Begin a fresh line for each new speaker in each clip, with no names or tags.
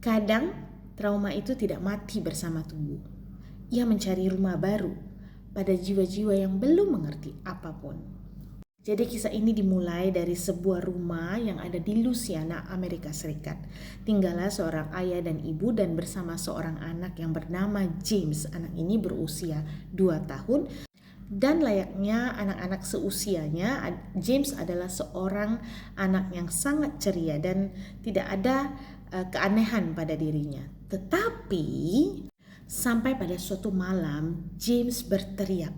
Kadang trauma itu tidak mati bersama tubuh. Ia mencari rumah baru pada jiwa-jiwa yang belum mengerti apapun. Jadi kisah ini dimulai dari sebuah rumah yang ada di Louisiana, Amerika Serikat. Tinggallah seorang ayah dan ibu dan bersama seorang anak yang bernama James. Anak ini berusia 2 tahun dan layaknya anak-anak seusianya, James adalah seorang anak yang sangat ceria dan tidak ada keanehan pada dirinya. Tetapi sampai pada suatu malam James berteriak.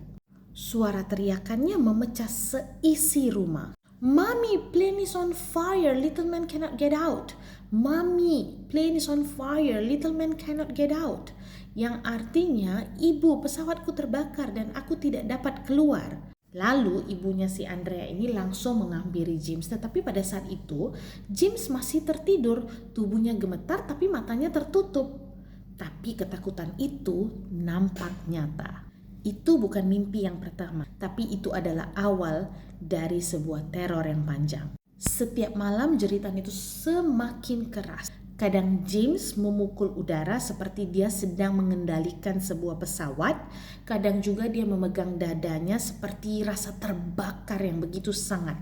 Suara teriakannya memecah seisi rumah. "Mommy, plane is on fire, little man cannot get out. Mommy, plane is on fire, little man cannot get out." Yang artinya, "Ibu, pesawatku terbakar dan aku tidak dapat keluar." Lalu ibunya si Andrea ini langsung menghampiri James, tetapi pada saat itu James masih tertidur, tubuhnya gemetar tapi matanya tertutup. Tapi ketakutan itu nampak nyata. Itu bukan mimpi yang pertama, tapi itu adalah awal dari sebuah teror yang panjang. Setiap malam jeritan itu semakin keras. Kadang James memukul udara seperti dia sedang mengendalikan sebuah pesawat. Kadang juga dia memegang dadanya seperti rasa terbakar yang begitu sangat.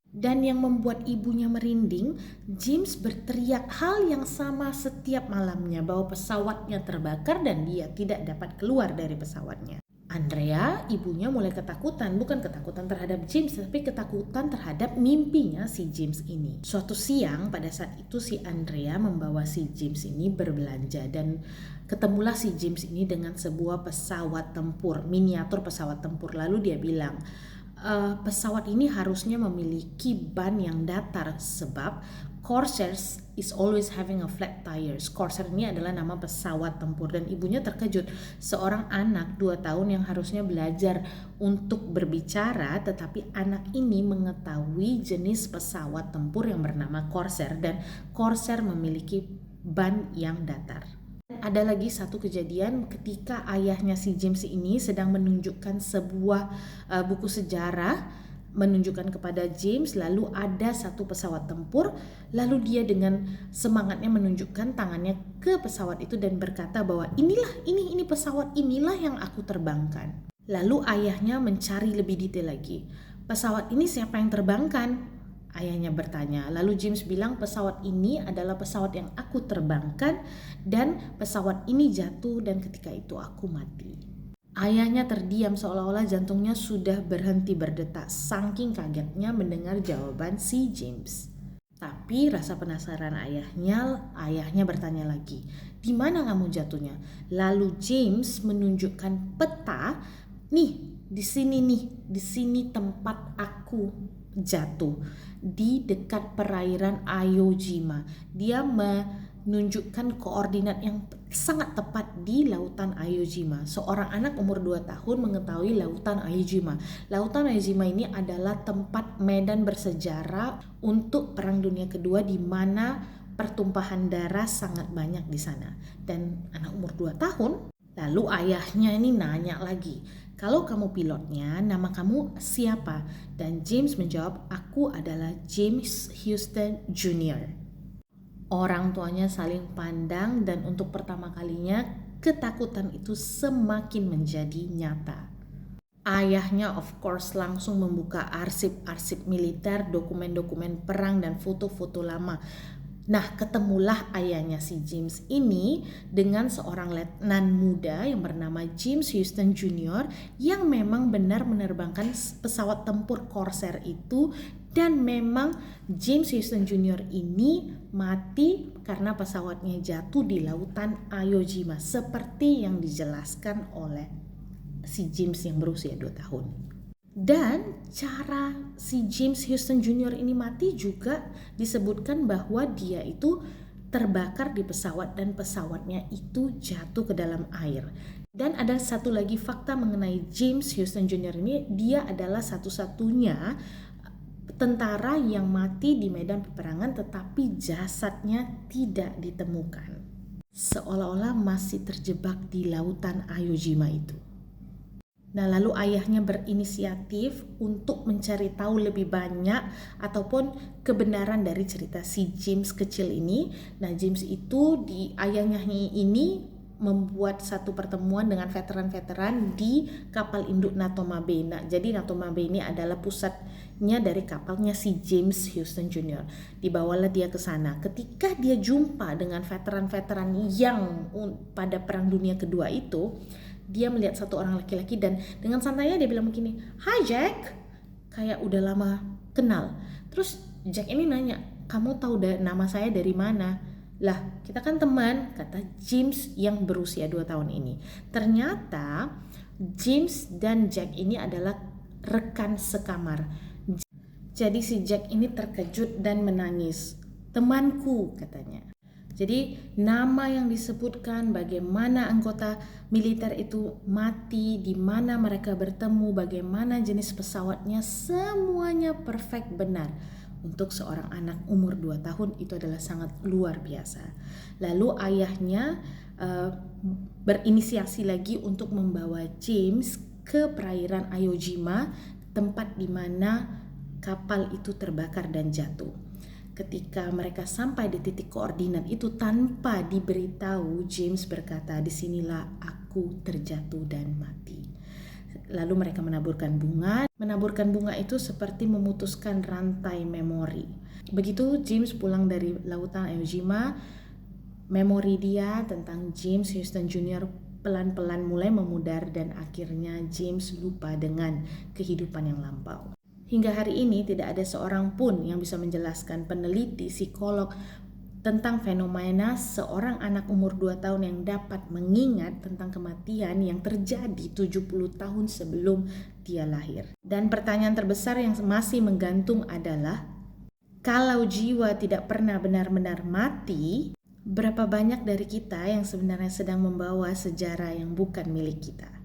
Dan yang membuat ibunya merinding, James berteriak hal yang sama setiap malamnya, bahwa pesawatnya terbakar dan dia tidak dapat keluar dari pesawatnya. Andrea, ibunya mulai ketakutan, bukan ketakutan terhadap James, tapi ketakutan terhadap mimpinya si James ini. Suatu siang pada saat itu si Andrea membawa si James ini berbelanja dan ketemulah si James ini dengan sebuah pesawat tempur, miniatur pesawat tempur. Lalu dia bilang, pesawat ini harusnya memiliki ban yang datar sebab Corsairs is always having a flat tires. Corsair ini adalah nama pesawat tempur dan ibunya terkejut. Seorang anak 2 tahun yang harusnya belajar untuk berbicara, tetapi anak ini mengetahui jenis pesawat tempur yang bernama Corsair dan Corsair memiliki ban yang datar. Ada lagi satu kejadian ketika ayahnya si James ini sedang menunjukkan sebuah buku sejarah, menunjukkan kepada James, lalu ada satu pesawat tempur, lalu dia dengan semangatnya menunjukkan tangannya ke pesawat itu dan berkata bahwa ini pesawat inilah yang aku terbangkan. Lalu ayahnya mencari lebih detail lagi. "Pesawat ini siapa yang terbangkan?" Ayahnya bertanya. Lalu James bilang, "Pesawat ini adalah pesawat yang aku terbangkan dan pesawat ini jatuh dan ketika itu aku mati." Ayahnya terdiam seolah-olah jantungnya sudah berhenti berdetak saking kagetnya mendengar jawaban si James. Tapi rasa penasaran ayahnya bertanya lagi, "Di mana kamu jatuhnya?" Lalu James menunjukkan peta, di sini tempat aku jatuh, di dekat perairan Iwo Jima. Dia menunjukkan koordinat yang sangat tepat di lautan Iwo Jima. Seorang anak umur 2 tahun mengetahui lautan Iwo Jima. Lautan Iwo Jima ini adalah tempat medan bersejarah untuk Perang Dunia Kedua di mana pertumpahan darah sangat banyak di sana. Dan anak umur 2 tahun, lalu ayahnya ini nanya lagi, "Kalau kamu pilotnya, nama kamu siapa?" Dan James menjawab, "Aku adalah James Houston Jr." Orang tuanya saling pandang dan untuk pertama kalinya ketakutan itu semakin menjadi nyata. Ayahnya of course langsung membuka arsip-arsip militer, dokumen-dokumen perang dan foto-foto lama. Nah, ketemulah ayahnya si James ini dengan seorang letnan muda yang bernama James Houston Jr. yang memang benar menerbangkan pesawat tempur Corsair itu, dan memang James Houston Jr. ini mati karena pesawatnya jatuh di lautan Iwo Jima seperti yang dijelaskan oleh si James yang berusia 2 tahun. Dan cara si James Houston Jr. ini mati juga disebutkan bahwa dia itu terbakar di pesawat dan pesawatnya itu jatuh ke dalam air. Dan ada satu lagi fakta mengenai James Houston Jr. ini, dia adalah satu-satunya tentara yang mati di medan peperangan tetapi jasadnya tidak ditemukan. Seolah-olah masih terjebak di lautan Iwo Jima itu. Nah, lalu ayahnya berinisiatif untuk mencari tahu lebih banyak ataupun kebenaran dari cerita si James kecil ini. Nah, James itu ayahnya ini membuat satu pertemuan dengan veteran-veteran di kapal induk Natoma Bay. Nah, jadi Natoma Bay ini adalah pusatnya dari kapalnya si James Houston Jr. Dibawalah dia ke sana. Ketika dia jumpa dengan veteran-veteran yang pada Perang Dunia Kedua itu, dia melihat satu orang laki-laki dan dengan santainya dia bilang begini, "Hi Jack," kayak udah lama kenal. Terus Jack ini nanya, "Kamu tahu nama saya dari mana?" Lah, kita kan teman, kata James yang berusia 2 tahun ini. Ternyata James dan Jack ini adalah rekan sekamar. Jadi si Jack ini terkejut dan menangis. "Temanku," katanya. Jadi nama yang disebutkan, bagaimana anggota militer itu mati, di mana mereka bertemu, bagaimana jenis pesawatnya, semuanya perfect benar. Untuk seorang anak umur 2 tahun itu adalah sangat luar biasa. Lalu ayahnya berinisiasi lagi untuk membawa James ke perairan Ayojima, tempat di mana kapal itu terbakar dan jatuh. Ketika mereka sampai di titik koordinat itu tanpa diberitahu, James berkata, "Disinilah aku terjatuh dan mati." Lalu mereka menaburkan bunga. Menaburkan bunga itu seperti memutuskan rantai memori. Begitu James pulang dari lautan Iwo memori dia tentang James Houston Jr. pelan-pelan mulai memudar dan akhirnya James lupa dengan kehidupan yang lampau. Hingga hari ini tidak ada seorang pun yang bisa menjelaskan, peneliti, psikolog, tentang fenomena seorang anak umur 2 tahun yang dapat mengingat tentang kematian yang terjadi 70 tahun sebelum dia lahir. Dan pertanyaan terbesar yang masih menggantung adalah, kalau jiwa tidak pernah benar-benar mati, berapa banyak dari kita yang sebenarnya sedang membawa sejarah yang bukan milik kita?